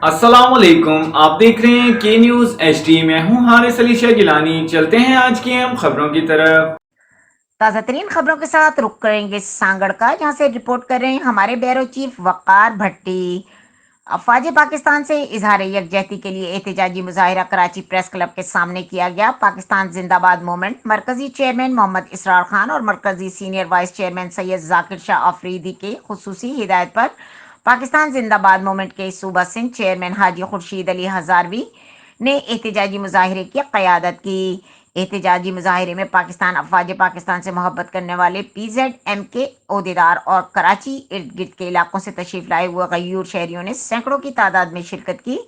अस्सलाम वालेकुम, आप देख रहे हैं के न्यूज़ HD। मैं हूं हारिस अली शाह गिलानी। चलते हैं आज की अहम खबरों की तरफ। ताज़ा तरीन खबरों के साथ रुक करेंगे सांगड़ का, जहां से रिपोर्ट कर रहे हैं हमारे ब्यूरो चीफ वकार भट्टी। अफवाज पाकिस्तान से इजहार यकजहती के लिए एहतजाजी मुजाहिरा कराची प्रेस क्लब के सामने किया गया। पाकिस्तान जिंदाबाद मूवमेंट मरकजी चेयरमैन मोहम्मद इसरार खान और मरकजी senior vice chairman Syed Zakir Shah Afridi के खुसूसी हिदायत पर पाकिस्तान जिंदाबाद मूवमेंट के सूबा सिंध चेयरमैन हाजी खुर्शीद अली हजारवी ने एहतजाजी मुजाहिरे की क़यादत की। एहतजाजी मुजाहिरे में पाकिस्तान अफवाज पाकिस्तान से मोहब्बत करने वाले PZM के अहदेदार और कराची इर्द गिर्द के इलाकों से तशरीफ लाए हुए गयूर शहरियों ने सैकड़ों की तादाद में शिरकत की।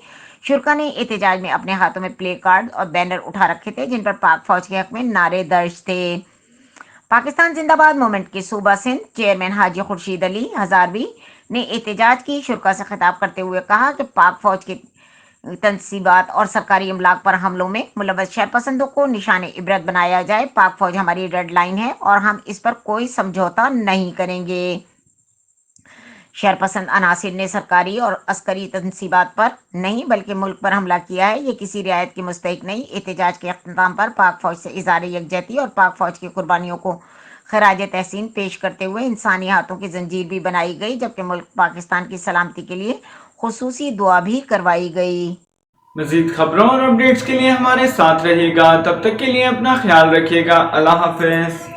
शुरा ने एहतजाज में अपने हाथों में प्ले कार्ड और बैनर उठा रखे थे, जिन पर पाक फौज के हक में नारे दर्ज थे। पाकिस्तान जिंदाबाद मूवमेंट के सूबा सिंध चेयरमैन हाजी खुर्शीद अली हजारवी ने एहतजाज की शुरा से खिताब करते हुए कहा कि पाक फौज के तनसीबात और सरकारी इमलाक पर हमलों में मुलव्वस शरपसंदों को निशान इबरत बनाया जाए। पाक फौज हमारी रेड लाइन है और हम इस पर कोई समझौता नहीं करेंगे। शरपसंद अनासिर ने सरकारी और अस्करी तनसीबात पर नहीं बल्कि मुल्क पर हमला किया है, ये किसी रियायत की मुस्तहिक नहीं। एहतजाज के अख्ताम पर पाक फौज से इज़हार यकजहती और पाक फौज की कुर्बानियों को खराज तहसीन पेश करते हुए इंसानी हाथों की जंजीर भी बनाई गई, जबकि मुल्क पाकिस्तान की सलामती के लिए खुसूसी दुआ भी करवाई गई। मज़ीद खबरों और अपडेट्स के लिए हमारे साथ रहिएगा। तब तक के लिए अपना ख्याल रखिएगा। अल्लाह हाफ़िज़।